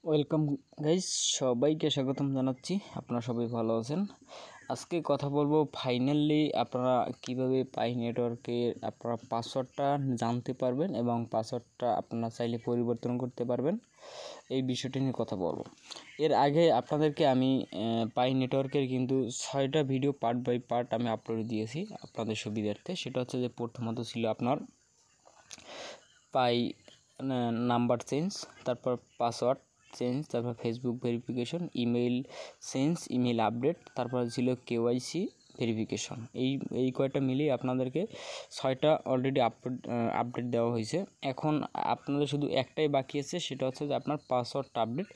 Welcome guys, সবাইকে স্বাগতম জানাচ্ছি। আপনারা সবাই ভালো আছেন। আজকে কথা বলবো ফাইনালি আপনারা কিভাবে পাই নেটওয়ার্কের আপনারা পাসওয়ার্ডটা জানতে পারবেন এবং পাসওয়ার্ডটা আপনারা চাইলে পরিবর্তন করতে পারবেন, এই বিষয়টি নিয়ে কথা বলবো। এর আগে আপনাদেরকে আমি পাই নেটওয়ার্কের কিন্তু 6টা ভিডিও পার্ট বাই পার্ট আমি আপলোড দিয়েছি আপনাদের সুবিধার্থে। সেটা হচ্ছে যে প্রথমত ছিল আপনার পাই নাম্বার চেঞ্জ, তারপর পাসওয়ার্ড চেঞ্জ, তারপর Facebook verification, email change, email update, তারপর ছিল কেওয়াইসি ভেরিফিকেশন। এই কয়টা মিলিয়ে আপনাদেরকে 6টা অলরেডি আপডেট দেওয়া হয়েছে। এখন আপনাদের শুধু একটাই বাকি আছে, সেটা হচ্ছে যে আপনার পাসওয়ার্ড আপডেট।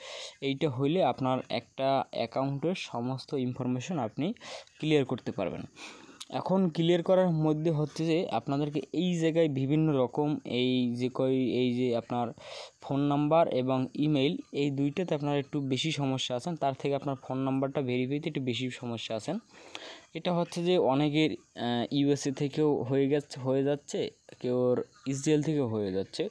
এইটা হইলে আপনার একটা অ্যাকাউন্টের সমস্ত ইনফরমেশন আপনি ক্লিয়ার করতে পারবেন। এখন ক্লিয়ার করার মধ্যে হচ্ছে যে আপনাদেরকে এই জায়গায় বিভিন্ন রকম এই যে আপনার ফোন নাম্বার এবং ইমেল, এই দুইটাতে আপনার একটু বেশি সমস্যা আছেন। তার থেকে আপনার ফোন নাম্বারটা ভেরিফাইতে একটু বেশি সমস্যা আছেন। এটা হচ্ছে যে অনেকের ইউএসএ থেকেও হয়ে যাচ্ছে, কেউর ইসরায়েল থেকেও হয়ে যাচ্ছে।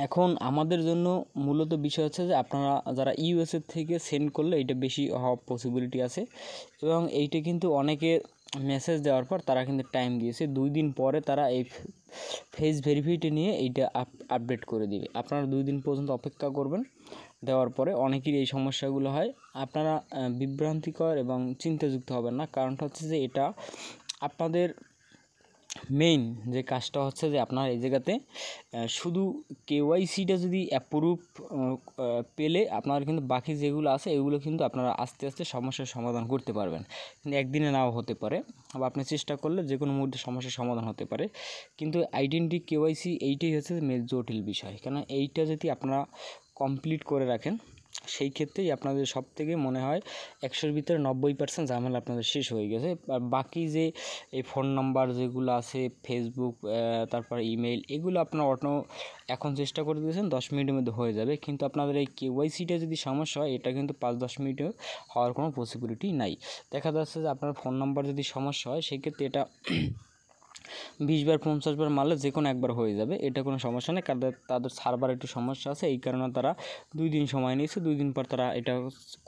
এখন আমাদের জন্য মূলত বিষয় হচ্ছে যে আপনারা যারা ইউএসএ থেকে সেন্ড করলে এটা বেশি হওয়ার পসিবিলিটি আছে, এবং এইটা কিন্তু অনেকে মেসেজ দেওয়ার পর তারা কিন্তু টাইম দিয়েছে 2 দিন পরে তারা এই ফেস ভেরিফাইটি নিয়ে এইটা আপডেট করে দিবে। আপনারা 2 দিন পর্যন্ত অপেক্ষা করবেন। দেওয়ার পরে অনেকেরই এই সমস্যাগুলো হয়। আপনারা বিভ্রান্তিকর এবং চিন্তাযুক্ত হবেন না, কারণটা হচ্ছে যে এটা আপনাদের মেইন যে কাজটা হচ্ছে যে আপনার এই জায়গাতে শুধু কেওয়াইসিটা যদি অ্যাপ্রুভ পেলে আপনার কিন্তু বাকি যেগুলো আছে এগুলো কিন্তু আপনারা আস্তে আস্তে সমস্যার সমাধান করতে পারবেন। কিন্তু একদিনে নাও হতে পারে, বা আপনি চেষ্টা করলে যে কোনো মুহূর্তে সমস্যার সমাধান হতে পারে। কিন্তু আইডেন্টি কেওয়াইসি এইটাই হচ্ছে মেন জটিল বিষয়, কেন এইটা যদি আপনারা কমপ্লিট করে রাখেন সেই ক্ষেত্রেই আপনাদের সব থেকে মনে হয় 100-র ভিতরে 90% ঝামেলা আপনাদের শেষ হয়ে গেছে। আর বাকি যে এই ফোন নাম্বার যেগুলো আছে, ফেসবুক, তারপর ইমেল, এগুলো আপনার এখন চেষ্টা করে দিয়েছেন 10 মিনিটের মধ্যে হয়ে যাবে। কিন্তু আপনাদের এই কেওয়াইসিটা যদি সমস্যা হয়, এটা কিন্তু 5-10 মিনিটে হওয়ার কোনো পসিবিলিটি নাই। দেখা যাচ্ছে যে আপনার ফোন নাম্বার যদি সমস্যা হয় সেক্ষেত্রে এটা 20 বার 50 বার মারলে যে কোনো একবার হয়ে যাবে, এটা কোনো সমস্যা নেই। তাদের সার্ভার একটু সমস্যা আছে, এই কারণে তারা 2 দিন সময় নিয়েছে। 2 দিন পর তারা এটা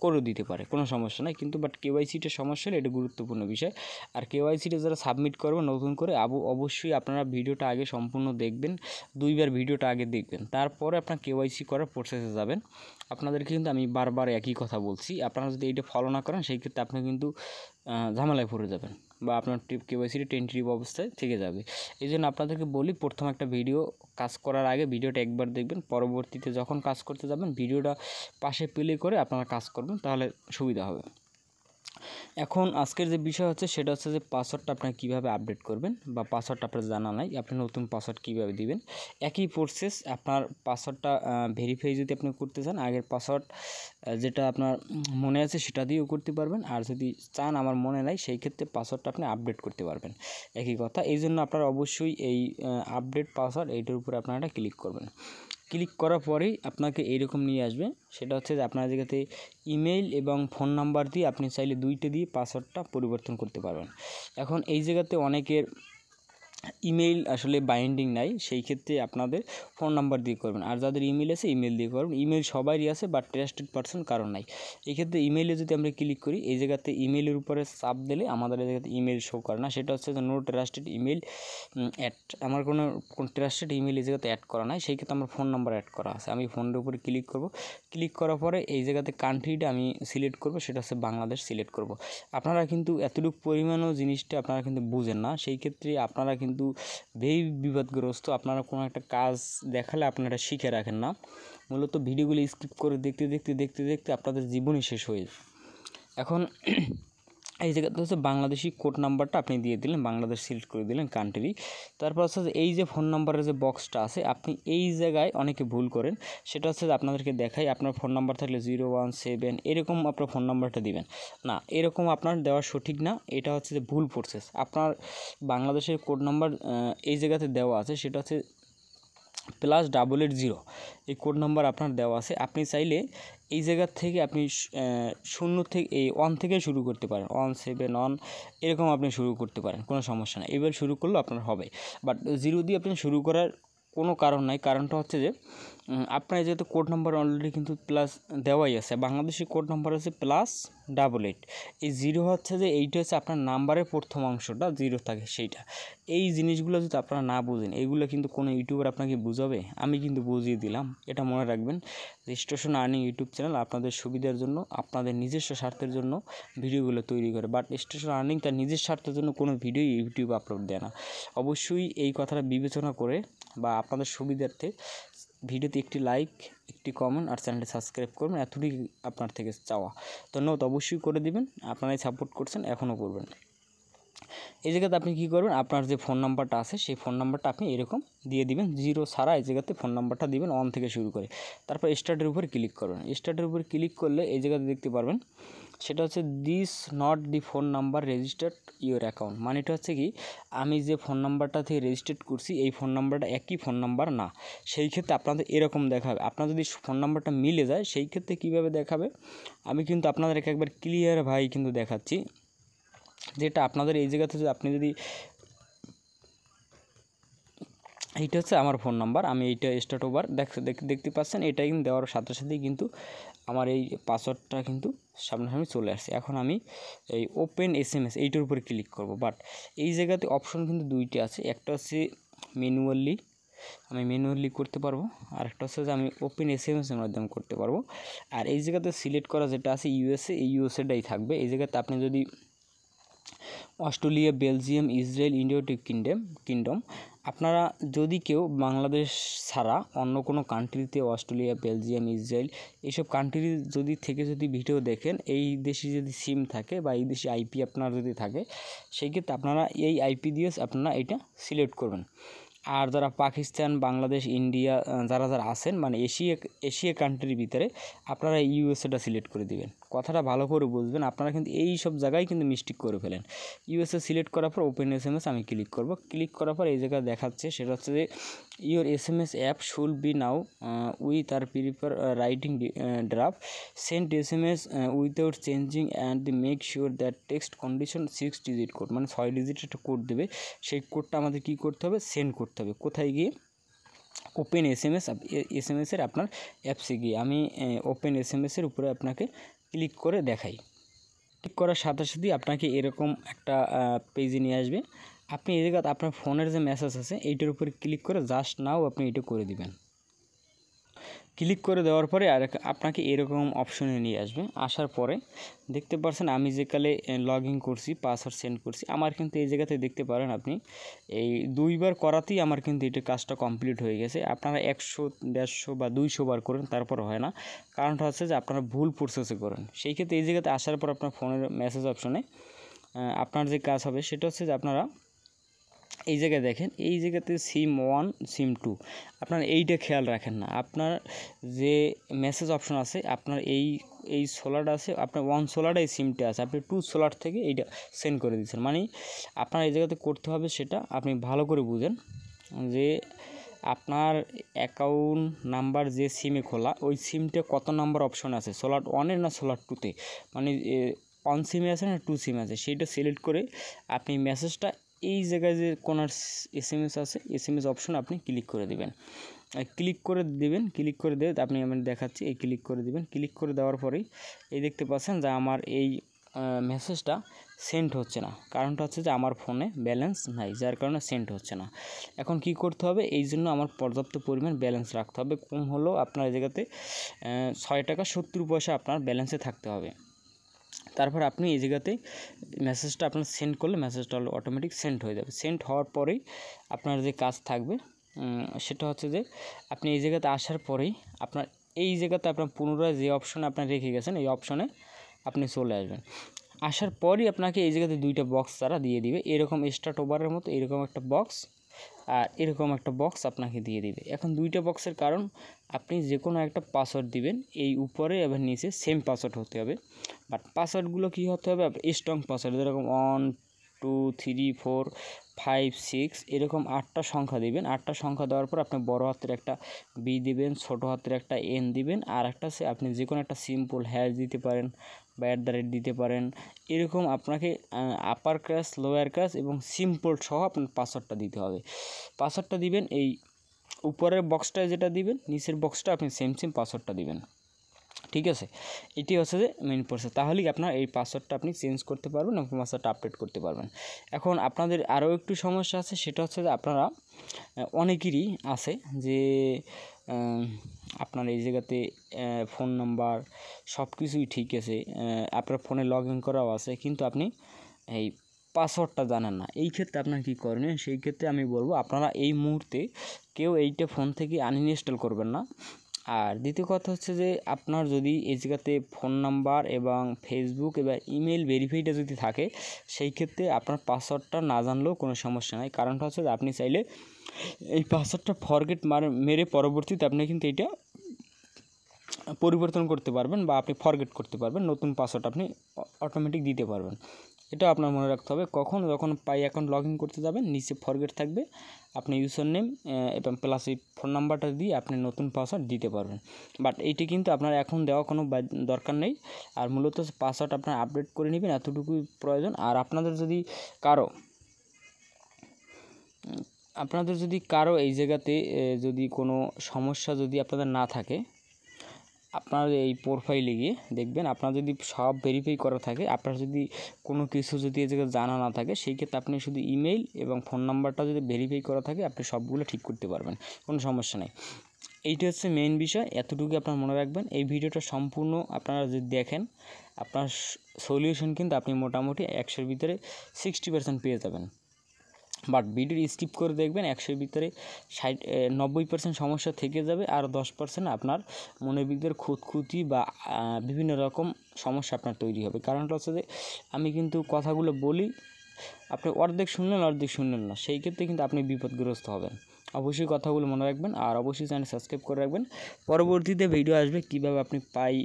করে দিতে পারে, কোনো সমস্যা নেই। কিন্তু বাট কেওয়াইসিটা সমস্যা হলে এটা গুরুত্বপূর্ণ বিষয়। আর কেওয়াইসিটা যারা সাবমিট করবে নতুন করে অবশ্যই আপনারা ভিডিওটা আগে সম্পূর্ণ দেখবেন, 2 বার ভিডিওটা আগে দেখবেন, তারপরে আপনার কেওয়াইসি করার প্রসেসে যাবেন। আপনাদেরকে কিন্তু আমি বারবার একই কথা বলছি, আপনারা যদি এইটা ফলো না করেন সেই ক্ষেত্রে আপনি কিন্তু ঝামেলায় পড়ে যাবেন, বা আপনার কেওয়াইসিটি টেন্টেটিভ অবস্থায় থেকে যাবে। এই জন্য আপনাদেরকে বলি, প্রথম একটা ভিডিও কাজ করার আগে ভিডিওটা একবার দেখবেন, পরবর্তীতে যখন কাজ করতে যাবেন ভিডিওটা পাশে প্লে করে আপনারা কাজ করবেন, তাহলে সুবিধা হবে। এখন আজকের যে বিষয় হচ্ছে সেটা হচ্ছে যে পাসওয়ার্ডটা আপনারা কীভাবে আপডেট করবেন, বা পাসওয়ার্ডটা আপনার জানা নাই, আপনি নতুন পাসওয়ার্ড কীভাবে দিবেন। একই প্রসেস, আপনার পাসওয়ার্ডটা ভেরিফাই যদি আপনি করতে চান, আগের পাসওয়ার্ড যেটা আপনার মনে আছে সেটা দিয়েও করতে পারবেন। আর যদি চান আমার মনে নাই, সেই ক্ষেত্রে পাসওয়ার্ডটা আপনি আপডেট করতে পারবেন, একই কথা। এই জন্য আপনারা অবশ্যই এই আপডেট পাসওয়ার্ড এইটার উপরে আপনারা ক্লিক করবেন। ক্লিক করার পরেই আপনাকে এইরকম নিয়ে আসবে। সেটা হচ্ছে যে আপনার জায়গাতে ইমেল এবং ফোন নাম্বার দিয়ে আপনি চাইলে 2টা দিয়ে পাসওয়ার্ডটা পরিবর্তন করতে পারবেন। এখন এই জায়গাতে অনেকের ইমেইল আসলে বাইন্ডিং নাই, সেই ক্ষেত্রে আপনাদের ফোন নাম্বার দিয়ে করবেন। আর যাদের ইমেল আছে ইমেল দিয়ে করবেন। ইমেল সবারই আছে, বাট ট্রাস্টেড পারসন কারণ নাই। এই ক্ষেত্রে ইমেইলে যদি আমরা ক্লিক করি, এই জায়গাতে ইমেলের উপরে চাপ দিলে আমাদের এই জায়গাতে ইমেল শো করে না। সেটা হচ্ছে যে নো ট্রাস্টেড ইমেল অ্যাড, আমার কোনো ট্রাস্টেড ইমেল এই জায়গাতে অ্যাড করা নাই, সেই ক্ষেত্রে আমার ফোন নাম্বার অ্যাড করা আছে। আমি ফোনের উপরে ক্লিক করব। ক্লিক করার পরে এই জায়গাতে কান্ট্রিটা আমি সিলেক্ট করব, সেটা হচ্ছে বাংলাদেশ সিলেক্ট করব। আপনারা কিন্তু এতটুকু পরিমাণও জিনিসটা আপনারা কিন্তু বুঝেন না, সেই ক্ষেত্রে আপনারা কিন্তু বিপদগ্রস্ত। আপনারা কোনো একটা কাজ দেখালে আপনারা শিখে রাখেন না, মূলত ভিডিওগুলি স্কিপ করে দেখতে দেখতে আপনাদের জীবনই শেষ হয়ে যায়। এখন এই জায়গাতে হচ্ছে বাংলাদেশি কোড নাম্বারটা আপনি দিয়ে দিলেন, বাংলাদেশ সিলেক্ট করে দিলেন কান্ট্রি। তারপর হচ্ছে এই যে ফোন নাম্বারের যে বক্সটা আছে, আপনি এই জায়গায় অনেকে ভুল করেন। সেটা হচ্ছে যে আপনাদেরকে দেখাই, আপনার ফোন নাম্বার থাকলে 017 এরকম আপনার ফোন নাম্বারটা দিবেন না, এরকম আপনার দেওয়া সঠিক না, এটা হচ্ছে যে ভুল প্রসেস। আপনার বাংলাদেশের কোড নাম্বার এই জায়গাতে দেওয়া আছে, সেটা হচ্ছে +880, এই কোড নাম্বার আপনার দেওয়া আছে। আপনি চাইলে এই জায়গার থেকে আপনি 0 থেকে 1 থেকে শুরু করতে পারেন, 171 এরকম আপনি শুরু করতে পারেন, কোনো সমস্যা নেই। এবার শুরু করলেও আপনার হবে, বাট 0 দিয়ে আপনি শুরু করার কোনো কারণ নাই। কারণটা হচ্ছে যে আপনার যেহেতু কোড নাম্বার অলরেডি কিন্তু প্লাস দেওয়াই আছে, বাংলাদেশের কোড নাম্বার আছে +88। এই জিরো হচ্ছে যে এইটা হচ্ছে আপনার নাম্বারের প্রথম অংশটা জিরো থাকে সেইটা। এই জিনিসগুলো যদি আপনারা না বুঝেন, এইগুলো কিন্তু কোনো ইউটিউবার আপনাকে বুঝাবে, আমি কিন্তু বুঝিয়ে দিলাম। এটা মনে রাখবেন, স্টেশন আর্নিং ইউটিউব চ্যানেল আপনাদের সুবিধার জন্য, আপনাদের নিজস্ব স্বার্থের জন্য ভিডিওগুলো তৈরি করে, বাট স্টেশন আর্নিং তার নিজের স্বার্থের জন্য কোনো ভিডিও ইউটিউব আপলোড দেয় না। অবশ্যই এই কথাটা বিবেচনা করে বা আপনাদের সুবিধার্থে ভিডিওতে একটি লাইক, একটি কমেন্ট আর চ্যানেলটি সাবস্ক্রাইব করবেন, এতটুকুই আপনার থেকে চাওয়া। ধন্যবাদ, অবশ্যই করে দিবেন, আপনারাই সাপোর্ট করছেন, এখনও করবেন। এই জায়গাতে আপনি কী করবেন, আপনার যে ফোন নাম্বারটা আছে সেই ফোন নাম্বারটা আপনি এরকম দিয়ে দিবেন, জিরো ছাড়া এই জায়গাতে ফোন নাম্বারটা দিবেন 1 থেকে শুরু করে। তারপর স্টার্টের উপর ক্লিক করবেন। স্টার্টের উপর ক্লিক করলে এই জায়গাতে দেখতে পারবেন সেটা হচ্ছে this not the phone number registered your account. মানে এটা হচ্ছে কি, আমি যে ফোন নাম্বারটা থেকে রেজিস্টার্ড করছি এই ফোন নাম্বারটা একই ফোন নাম্বার না। সেই ক্ষেত্রে আপনাদের এরকম দেখাবে। আপনার যদি ফোন নাম্বারটা মিলে যায় সেই ক্ষেত্রে কীভাবে দেখাবে, আমি কিন্তু আপনাদেরকে একবার ক্লিয়ার ভাই কিন্তু দেখাচ্ছি। যেটা আপনাদের এই জায়গাতে আপনি যদি, এইটা হচ্ছে আমার ফোন নাম্বার, আমি এইটা স্টার্ট ওভার দেখতে পাচ্ছেন, এটা কিন্তু দেওয়ার সাথে সাথেই কিন্তু আমার এই পাসওয়ার্ডটা কিন্তু সামনাসামনি চলে আসছে। এখন আমি এই ওপেন SMS এইটার উপরে ক্লিক করব। বাট এই জায়গাতে অপশন কিন্তু দুইটি আছে, একটা হচ্ছে ম্যানুয়ালি, আমি ম্যানুয়ালি করতে পারবো, আর একটা হচ্ছে যে আমি ওপেন SMS এর মাধ্যমে করতে পারবো। আর এই জায়গাতে সিলেক্ট করা যেটা আছে USA, এই USAটাই থাকবে। এই জায়গাতে আপনি যদি Australia, Belgium, Israel, United kingdom আপনারা যদি কেউ বাংলাদেশ ছাড়া অন্য কোনো কান্ট্রিতে, অস্ট্রেলিয়া, বেলজিয়াম, ইসরায়েল এইসব কান্ট্রি যদি ভিডিও দেখেন, এই দেশে যদি সিম থাকে বা এই দেশে IP আপনার যদি থাকে, সেই ক্ষেত্রে আপনারা এই IP দিয়ে আপনারা এটা সিলেক্ট করবেন। আর যারা পাকিস্তান, বাংলাদেশ, ইন্ডিয়া যারা আছেন, মানে এশিয়া কান্ট্রির ভিতরে, আপনারা USAটা সিলেক্ট করে দিবেন। কথাটা ভালো করে বুঝবেন, আপনারা কিন্তু এই সব জায়গায় কিন্তু মিস্টেক করে ফেলেন। USA সিলেক্ট করার পর ওপেন SMS আমি ক্লিক করব। ক্লিক করার পর এই জায়গায় দেখাচ্ছে সেটা হচ্ছে যে your SMS app should be now with are prepare writing draft send SMS without changing and make sure that text condition 6 digit code, মানে 6 ডিজিট একটা কোড দেবে, সেই কোডটা আমাদের কী করতে হবে, সেন্ড করতে হবে। কোথায় গিয়ে, ওপেন SMS এর আপনার অ্যাপসে গিয়ে। আমি ওপেন SMS এর উপরে আপনাকে ক্লিক করে দেখাই। ক্লিক করার সাথে সাথেই আপনাকে এরকম একটা পেজে নিয়ে আসবে। আপনি এই জায়গায় আপনার ফোনের যে মেসেজ আছে এইটার উপরে ক্লিক করে জাস্ট নাও আপনি এটা করে দিবেন। ক্লিক করে দেওয়ার পরে আর আপনাকে এরকম অপশনে নিয়ে আসবে। আসার পরে দেখতে পাচ্ছেন আমি যে কালে লগ ইন করছি, পাসওয়ার্ড সেন্ড করছি, আমার কিন্তু এই জায়গাতে দেখতে পারেন আপনি এই 2বার করাতেই আমার কিন্তু এটা কাজটা কমপ্লিট হয়ে গেছে। আপনারা 100, 150 বা 200 বার করেন, তারপর হয় না। কারণটা হচ্ছে যে আপনারা ভুল প্রসেসে করেন। সেই ক্ষেত্রে এই জায়গাতে আসার পর আপনার ফোনের মেসেজ অপশনে আপনার যে কাজ হবে সেটা হচ্ছে যে আপনারা এই জায়গায় দেখেন, এই জায়গাতে সিম 1, সিম 2 আপনারা এইটা খেয়াল রাখেন না। আপনার যে মেসেজ অপশন আছে, আপনার এই সোলারটা আছে, আপনার 1 সোলারটা এই সিমটা আছে, আপনি 2 সোলার থেকে এইটা সেন্ড করে দিচ্ছেন। মানে আপনার এই জায়গাতে করতে হবে সেটা আপনি ভালো করে বুঝেন যে আপনার অ্যাকাউন্ট নাম্বার যে সিমে খোলা, ওই সিমটা কত নাম্বার অপশন আছে, সোলার 1-এ না সোলার 2-তে, মানে 1 সিমে আছে না 2 সিমে আছে, সেইটা সিলেক্ট করে আপনি মেসেজটা এই জায়গায় যে কোনার SMS আছে, SMS অপশন আপনি ক্লিক করে দিবেন। ক্লিক করে দিয়ে আপনি আমি দেখাচ্ছি, এই ক্লিক করে দিবেন। ক্লিক করে দেওয়ার পরেই এই দেখতে পাচ্ছেন যে আমার এই মেসেজটা সেন্ড হচ্ছে না। কারণটা হচ্ছে যে আমার ফোনে ব্যালেন্স নাই, যার কারণে সেন্ড হচ্ছে না। এখন কি করতে হবে, এই জন্য আমার পর্যাপ্ত পরিমাণ ব্যালেন্স রাখতে হবে। কম হলেও আপনার এই জায়গাতে 6 টাকা 70 পয়সা আপনার ব্যালেন্সে থাকতে হবে। তারপর আপনি এই জায়গাতে মেসেজটা আপনার সেন্ড করলে মেসেজটা অটোমেটিক সেন্ড হয়ে যাবে। সেন্ড হওয়ার পরেই আপনার যে কাজ থাকবে সেটা হচ্ছে যে আপনি এই জায়গাতে আসার পরেই আপনার এই জায়গাতে আপনার পুনরায় যে অপশনে আপনার রেখে গেছেন এই অপশনে আপনি চলে আসবেন। আসার পরই আপনাকে এই জায়গাতে 2টা বক্স তারা দিয়ে দিবে, এরকম স্টার্ট ওভারের মতো এরকম একটা বক্স আর এরকম একটা বক্স আপনাকে দিয়ে দিবে। এখন 2টা বক্সের কারণ, আপনি যে কোনো একটা পাসওয়ার্ড দিবেন, এই উপরে এবং নিচে সেম পাসওয়ার্ড হতে হবে। বাট পাসওয়ার্ডগুলো কী হতে হবে, স্ট্রং পাসওয়ার্ড, যেরকম 1, 2, 3, 4, 5, 6 এরকম 8টা সংখ্যা দিবেন। 8টা সংখ্যা দেওয়ার পর আপনি বড় হাতের একটা B দিবেন, ছোট হাতের একটা N দিবেন, আর একটা আছে আপনি যে কোনো একটা সিম্পল হ্যাশ দিতে পারেন বা @ দিতে পারেন। এরকম আপনাকে আপার ক্লাস, লোয়ার ক্লাস এবং সিম্পল সহ আপনার পাসওয়ার্ডটা দিতে হবে। পাসওয়ার্ডটা দিবেন এই উপরের বক্সটায় যেটা দিবেন, নিচের বক্সটা আপনি সেম পাসওয়ার্ডটা দিবেন। ঠিক আছে, এটি হচ্ছে যে মেইন প্রসেস। তাহলেই আপনার এই পাসওয়ার্ডটা আপনি চেঞ্জ করতে পারবেন এবং পাসওয়ার্ডটা আপডেট করতে পারবেন। এখন আপনাদের আরও একটু সমস্যা আছে, সেটা হচ্ছে যে আপনারা অনেকেরই আছে যে আপনার এই জায়গাতে ফোন নাম্বার সব কিছুই ঠিক আছে, আপনার ফোনে লগ ইন করাও আছে, কিন্তু আপনি এই পাসওয়ার্ডটা জানেন না। এই ক্ষেত্রে আপনার কী করবেন, সেই ক্ষেত্রে আমি বলবো আপনারা এই মুহূর্তে কেউ এইটা ফোন থেকে আনইনস্টল করবেন না। আর দ্বিতীয় কথা হচ্ছে যে আপনার যদি এই জায়গাতে ফোন নাম্বার এবং ফেসবুক এবং ইমেল ভেরিফাইটা যদি থাকে, সেই ক্ষেত্রে আপনার পাসওয়ার্ডটা না জানলেও কোনো সমস্যা নাই। কারণটা হচ্ছে যে আপনি চাইলে এই পাসওয়ার্ডটা ফরগেট মেরে পরবর্তীতে আপনি কিন্তু এইটা পরিবর্তন করতে পারবেন বা আপনি ফরগেট করতে পারবেন, নতুন পাসওয়ার্ড আপনি অটোমেটিক দিতে পারবেন। এটা আপনার মনে রাখতে হবে। যখন পাই অ্যাকাউন্ট লগ ইন করতে যাবেন, নিচে ফরগেট থাকবে, আপনি ইউজার নেম এবং প্লাস এই ফোন নাম্বারটা দিয়ে আপনি নতুন পাসওয়ার্ড দিতে পারবেন। বাট এইটি কিন্তু আপনার এখন দেওয়া কোনো দরকার নেই। আর মূলত পাসওয়ার্ড আপনার আপডেট করে নেবেন, এতটুকুই প্রয়োজন। আর আপনাদের যদি কারো এই জায়গাতে যদি কোনো সমস্যা যদি আপনাদের না থাকে, আপনার এই প্রোফাইলে গিয়ে দেখবেন আপনার যদি সব ভেরিফাই করা থাকে, আপনার যদি কোনো কিছু যদি এই জায়গায় জানা না থাকে, সেই ক্ষেত্রে আপনি শুধু ইমেইল এবং ফোন নাম্বারটা যদি ভেরিফাই করা থাকে, আপনি সবগুলো ঠিক করতে পারবেন, কোনো সমস্যা নেই। এইটা হচ্ছে মেইন বিষয়, এতটুকু আপনার মনে রাখবেন। এই ভিডিওটা সম্পূর্ণ আপনারা যদি দেখেন, আপনার সলিউশন কিন্তু আপনি মোটামুটি 100-র ভিতরে 60% পেয়ে যাবেন। বাট ভিডিও স্কিপ করে দেখবেন, 100-র ভিতরে 90% সমস্যা থেকে যাবে, আর 10% আপনার মনের ভিতরে খুঁতখুঁতি বা বিভিন্ন রকম সমস্যা আপনার তৈরি হবে। কারণটা হচ্ছে যে আমি কিন্তু কথাগুলো বলি, আপনি অর্ধেক শুনলেন না, সেই ক্ষেত্রে কিন্তু আপনি বিপদগ্রস্ত হবেন। অবশ্যই কথাগুলো মনে রাখবেন, আর অবশ্যই চ্যানেল সাবস্ক্রাইব করে রাখবেন। পরবর্তীতে ভিডিও আসবে কীভাবে আপনি পাই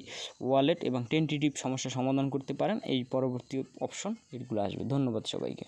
ওয়ালেট এবং টেন্টেটিভ সমস্যার সমাধান করতে পারেন, এই পরবর্তী অপশন এগুলো আসবে। ধন্যবাদ সবাইকে।